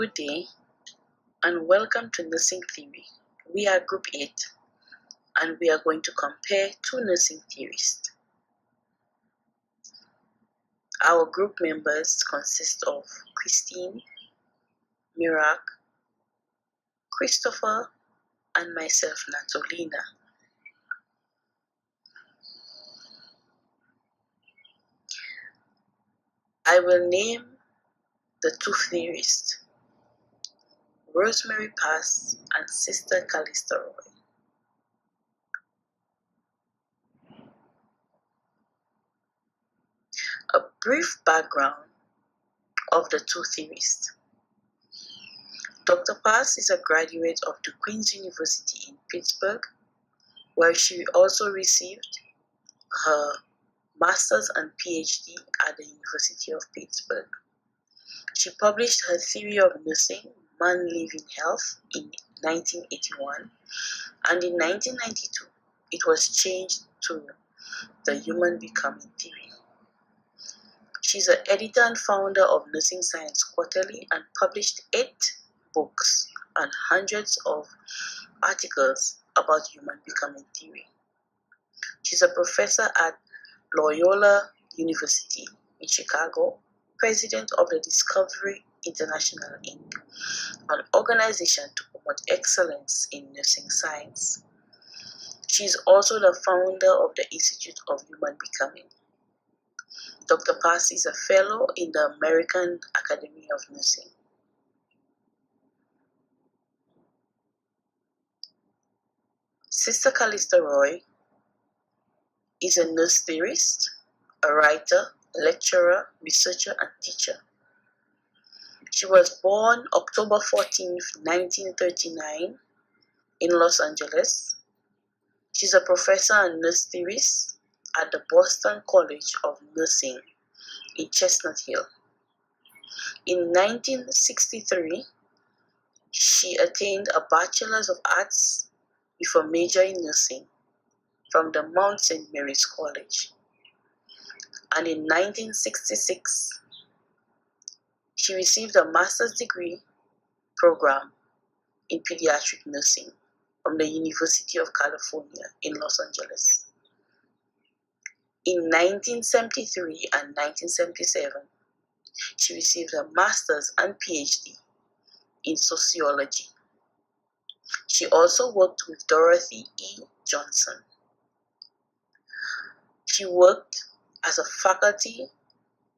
Good day and welcome to Nursing Theory. We are Group 8 and we are going to compare two nursing theorists. Our group members consist of Christine, Mirak, Christopher, and myself, Natolina. I will name the two theorists, Rosemary Parse and Sister Callista Roy. A brief background of the two theorists. Dr. Parse is a graduate of the Queen's University in Pittsburgh, where she also received her master's and PhD at the University of Pittsburgh. She published her theory of nursing, Man Living Health, in 1981, and in 1992 it was changed to the Human Becoming Theory. She's the editor and founder of Nursing Science Quarterly and published 8 books and hundreds of articles about human becoming theory. She's a professor at Loyola University in Chicago, president of the Discovery International Inc., an organization to promote excellence in nursing science. She is also the founder of the Institute of Human Becoming. Dr. Parse is a fellow in the American Academy of Nursing. Sister Callista Roy is a nurse theorist, a writer, lecturer, researcher, and teacher. She was born October 14, 1939 in Los Angeles. She's a professor and nurse theorist at the Boston College of Nursing in Chestnut Hill. In 1963, she attained a Bachelor's of Arts with a major in nursing from the Mount St. Mary's College. And in 1966, she received a master's degree program in pediatric nursing from the University of California in Los Angeles. In 1973 and 1977, she received a master's and PhD in sociology. She also worked with Dorothy E. Johnson. She worked as a faculty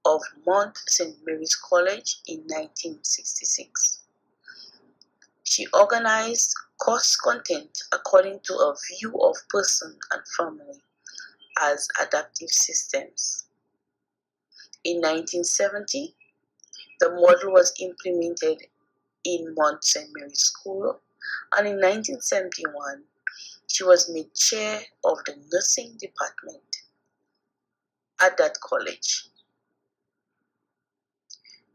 of Mount St. Mary's College in 1966. She organized course content according to a view of person and family as adaptive systems. In 1970, the model was implemented in Mount St. Mary's School, and in 1971, she was made chair of the nursing department at that college.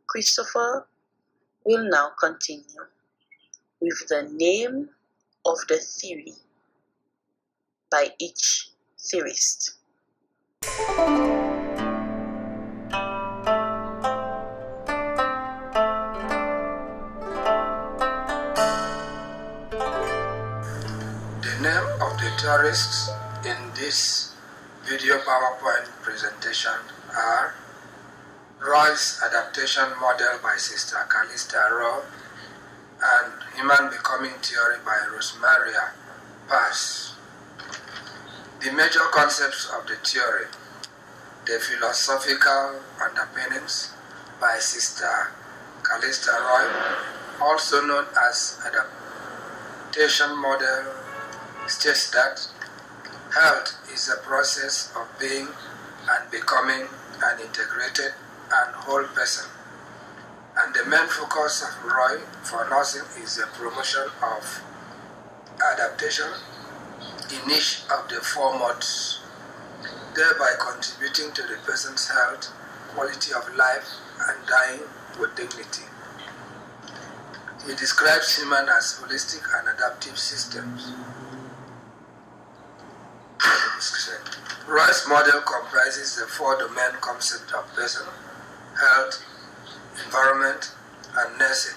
Christopher will now continue with the name of the theory by each theorist. The name of the theorists in this video PowerPoint presentation are Roy's Adaptation Model by Sister Callista Roy and Human Becoming Theory by Rosemary Parse. The major concepts of the theory: the philosophical underpinnings by Sister Callista Roy, also known as adaptation model, states that health is a process of being and becoming an integrated and whole person, and the main focus of Roy for nursing is the promotion of adaptation in each of the 4 modes, thereby contributing to the person's health, quality of life, and dying with dignity. He describes human as holistic and adaptive systems. Roy's model comprises the 4 domain concept of person, health, environment, and nursing.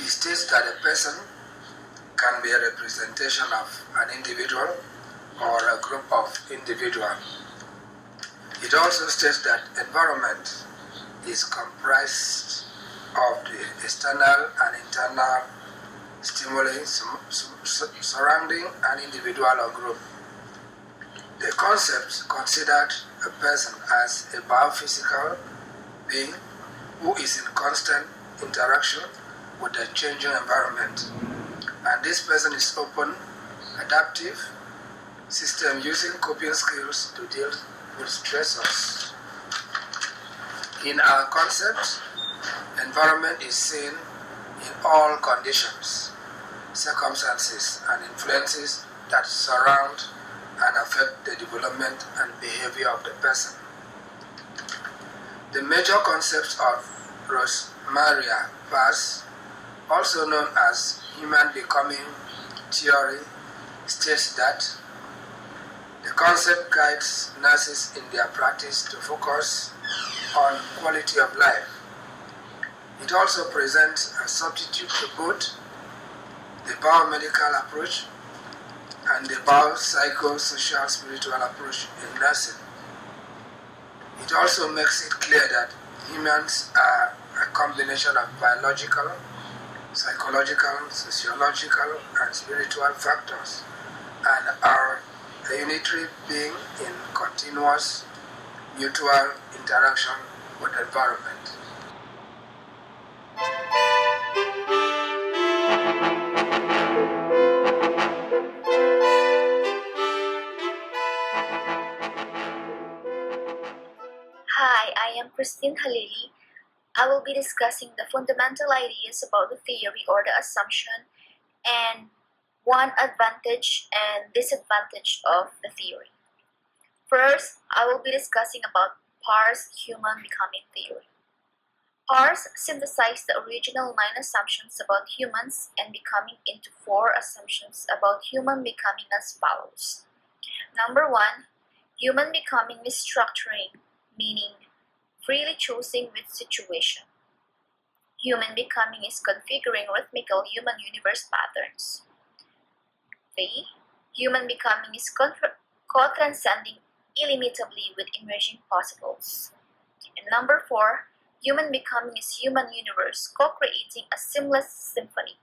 He states that a person can be a representation of an individual or a group of individuals. It also states that environment is comprised of the external and internal stimuli surrounding an individual or group. The concept considered a person as a biophysical being who is in constant interaction with the changing environment. And this person is open, adaptive system using coping skills to deal with stressors. In our concept, environment is seen in all conditions, circumstances, and influences that surround and affect the development and behavior of the person. The major concept of Rosemaria Parse, also known as human becoming theory, states that the concept guides nurses in their practice to focus on quality of life. It also presents a substitute to both the biomedical approach and the biopsychosocial spiritual approach in nursing. It also makes it clear that humans are a combination of biological, psychological, sociological, and spiritual factors, and are a unitary being in continuous mutual interaction with the environment. Hi, I am Christine Halili. I will be discussing the fundamental ideas about the theory or the assumption and one advantage and disadvantage of the theory. First, I will be discussing about Parse human becoming theory. Parse synthesized the original 9 assumptions about humans and becoming into 4 assumptions about human becoming as follows. Number 1, human becoming is structuring, meaning freely choosing with situation. Human becoming is configuring rhythmical human universe patterns. 3. Human becoming is co-transcending illimitably with emerging possibles. And number 4, human becoming is human universe co-creating a seamless symphony.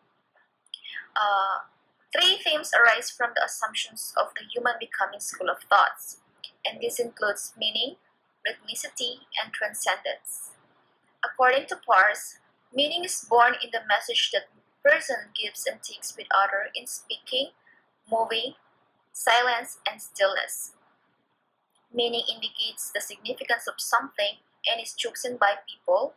3 themes arise from the assumptions of the human becoming school of thoughts, and this includes meaning, rhythmicity, and transcendence. According to Parse, meaning is born in the message that person gives and takes with other in speaking, moving, silence, and stillness. Meaning indicates the significance of something and is chosen by people,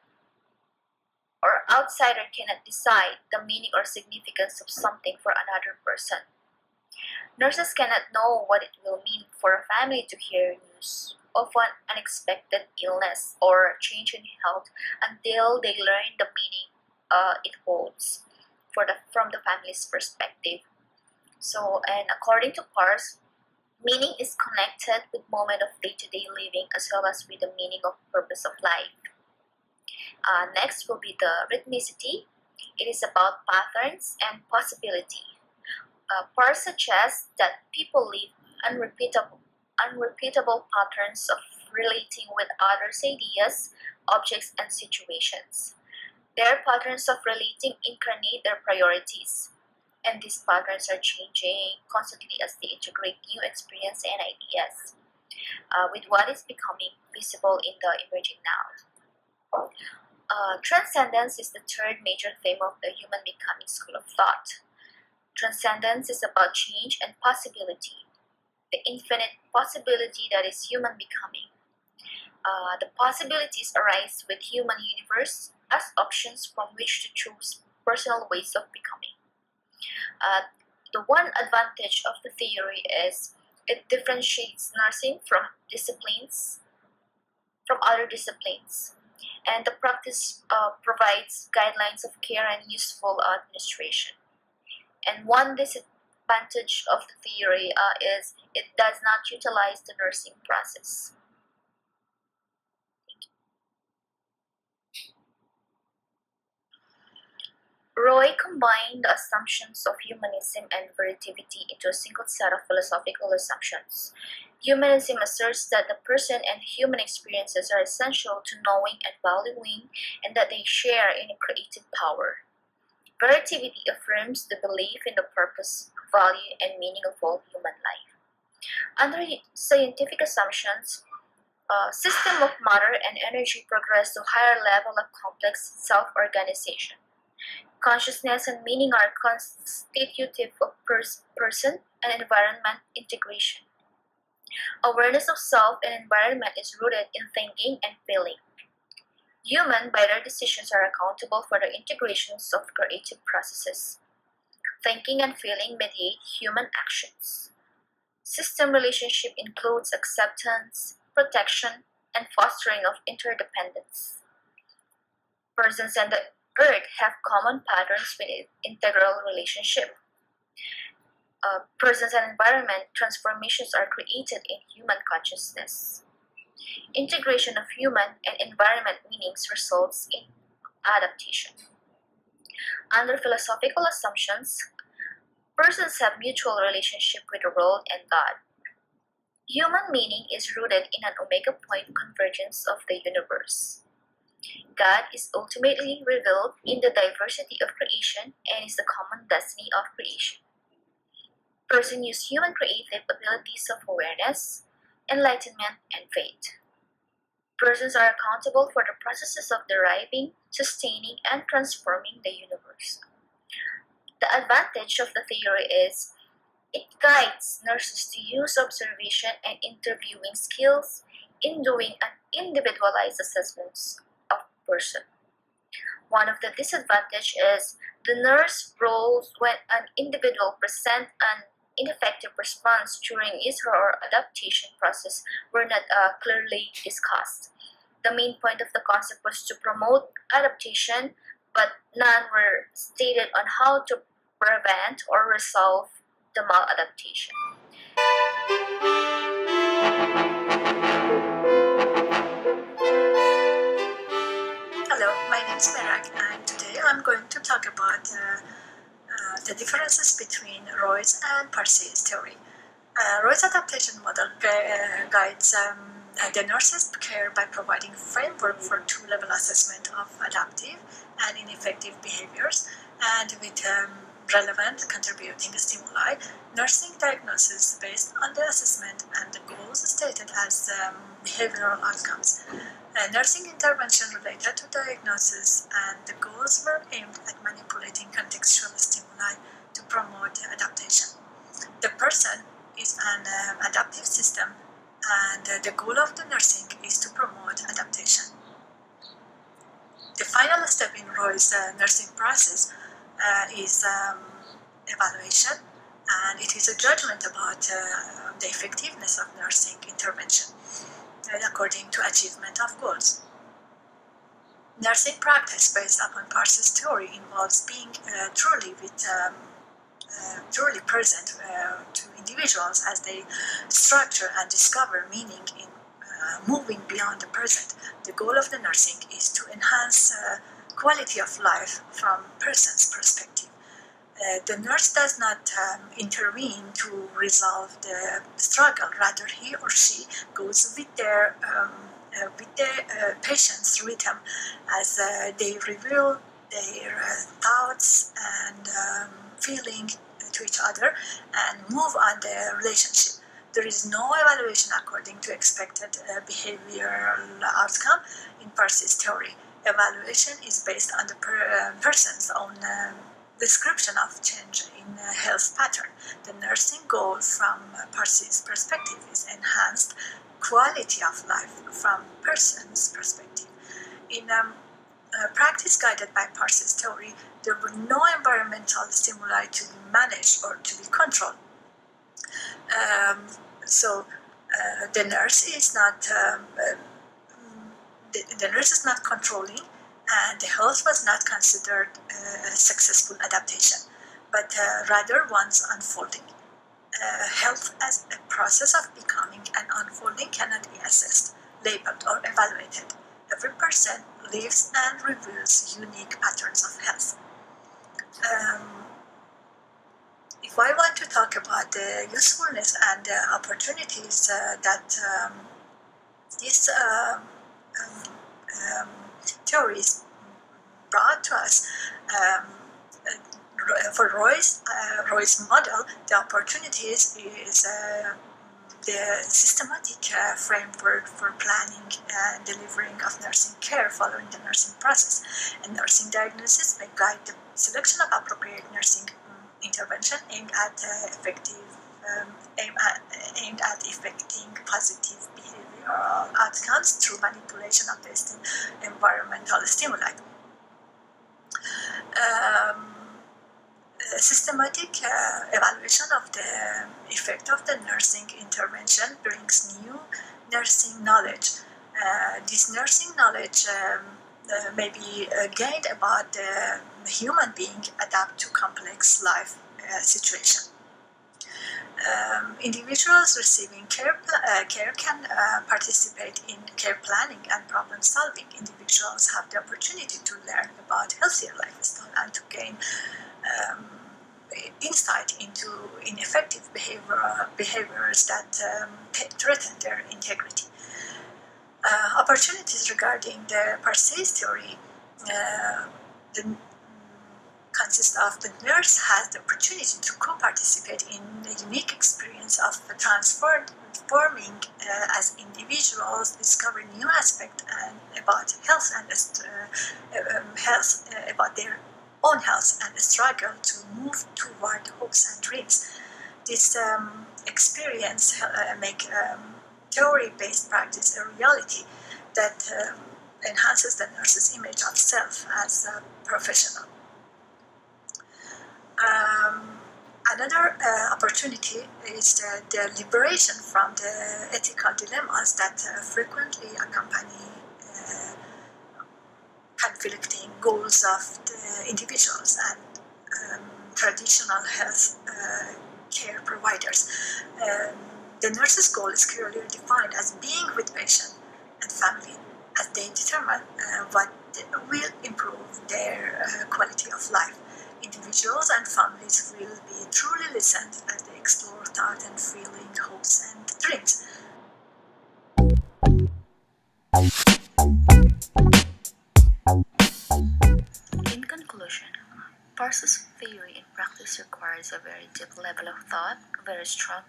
or outsider cannot decide the meaning or significance of something for another person. Nurses cannot know what it will mean for a family to hear news of an unexpected illness or change in health until they learn the meaning it holds from the family's perspective. So, and according to Parse, meaning is connected with moment of day-to-day living as well as with the meaning of purpose of life. Next will be the rhythmicity. It is about patterns and possibility. Parse suggests that people live unrepeatable patterns of relating with others' ideas, objects, and situations. Their patterns of relating incarnate their priorities, and these patterns are changing constantly as they integrate new experience and ideas with what is becoming visible in the emerging now. Transcendence is the third major theme of the human becoming school of thought. Transcendence is about change and possibility, the infinite possibility that is human becoming. The possibilities arise with human universe as options from which to choose personal ways of becoming. The one advantage of the theory is it differentiates nursing from other disciplines, and the practice provides guidelines of care and useful administration. And one disadvantage of the theory is it does not utilize the nursing process. Roy combined the assumptions of humanism and veritivity into a single set of philosophical assumptions. Humanism asserts that the person and human experiences are essential to knowing and valuing, and that they share in a creative power. Veritivity affirms the belief in the purpose, value, and meaning of all human life. Under scientific assumptions, system of matter and energy progress to higher level of complex self-organization. Consciousness and meaning are constitutive of person and environment integration. Awareness of self and environment is rooted in thinking and feeling. Human, by their decisions, are accountable for the integrations of creative processes. Thinking and feeling mediate human actions. System relationship includes acceptance, protection, and fostering of interdependence. Persons and the earth have common patterns with integral relationship. Persons and environment transformations are created in human consciousness. Integration of human and environment meanings results in adaptation. Under philosophical assumptions, persons have mutual relationship with the world and God. Human meaning is rooted in an omega point convergence of the universe. God is ultimately revealed in the diversity of creation and is the common destiny of creation. Persons use human creative abilities of awareness, enlightenment, and faith. Persons are accountable for the processes of deriving, sustaining, and transforming the universe. The advantage of the theory is it guides nurses to use observation and interviewing skills in doing an individualized assessments of person. One of the disadvantages is the nurse roles when an individual presents an ineffective response during his or her adaptation process were not clearly discussed. The main point of the concept was to promote adaptation, but none were stated on how to prevent or resolve the maladaptation. Hello, my name is Merak, and today I'm going to talk about the differences between Roy's and Parse's theory. Roy's adaptation model guides the nurse's care by providing framework for two-level assessment of adaptive and ineffective behaviors, and with relevant contributing stimuli, nursing diagnosis based on the assessment and the goals stated as behavioral outcomes. Nursing intervention related to diagnosis and the goals were aimed at manipulating contextual stimuli to promote adaptation. The person is an adaptive system, and the goal of the nursing is to promote adaptation. The final step in Roy's nursing process is evaluation, and it is a judgment about the effectiveness of nursing intervention according to achievement of goals. Nursing practice based upon Parse's theory involves being truly present to individuals as they structure and discover meaning in moving beyond the present. The goal of the nursing is to enhance quality of life from person's perspective. The nurse does not intervene to resolve the struggle. Rather, he or she goes with the patient's rhythm as they reveal their thoughts and feeling to each other and move on the relationship. There is no evaluation according to expected behavioral outcome in Parse's theory. Evaluation is based on the person's own description of change in health pattern. The nursing goal from Parse's perspective is enhanced quality of life from person's perspective. In practice guided by Parse's theory, there were no environmental stimuli to be managed or to be controlled. The nurse is not the nurse is not controlling, and the health was not considered a successful adaptation, but rather one's unfolding. Health as a process of becoming and unfolding cannot be assessed, labeled, or evaluated. Every person lives and reveals unique patterns of health. If I want to talk about the usefulness and the opportunities that these theories brought to us, for Roy's model, the opportunities is the systematic framework for planning and delivering of nursing care following the nursing process. And nursing diagnosis may guide the selection of appropriate nursing intervention aimed at effecting positive behavioral outcomes through manipulation of the environmental stimuli. Systematic evaluation of the effect of the nursing intervention brings new nursing knowledge. This nursing knowledge may be gained about the human being adapt to complex life situation. Individuals receiving care can participate in care planning and problem solving. Individuals have the opportunity to learn about healthier lifestyle and to gain insight into ineffective behaviors that threaten their integrity. Opportunities regarding the Parse theory consist of the nurse has the opportunity to co-participate in the unique experience of transforming as individuals, discover new aspects about health and about their own health and struggle to move toward hopes and dreams. This experience make theory-based practice a reality that enhances the nurse's image of self as a professional. Another opportunity is the liberation from the ethical dilemmas that frequently accompany conflicting goals of the individuals and traditional health care providers. The nurse's goal is clearly defined as being with patient and family as they determine what will improve their quality of life. Individuals and families will be truly listened as they explore thought and feeling, hopes and dreams. In conclusion, Parse's theory in practice requires a very deep level of thought, a very strong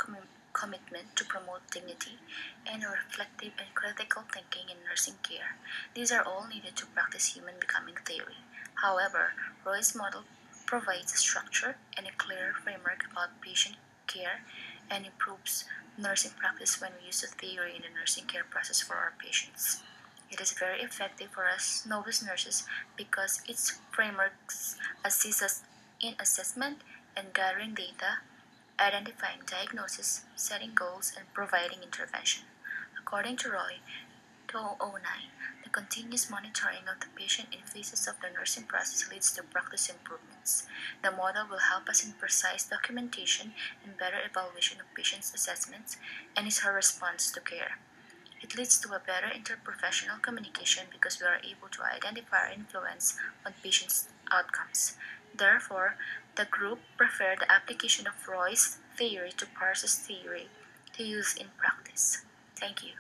commitment to promote dignity, and a reflective and critical thinking in nursing care. These are all needed to practice human becoming theory. However, Roy's model provides a structure and a clear framework about patient care and improves nursing practice when we use the theory in the nursing care process for our patients. It is very effective for us novice nurses because its frameworks assist us in assessment and gathering data, identifying diagnosis, setting goals, and providing intervention. According to Roy, 2009, the continuous monitoring of the patient in phases of the nursing process leads to practice improvements. The model will help us in precise documentation and better evaluation of patients' assessments and is her response to care. It leads to a better interprofessional communication because we are able to identify our influence on patients' outcomes. Therefore, the group preferred the application of Roy's theory to Parse's theory to use in practice. Thank you.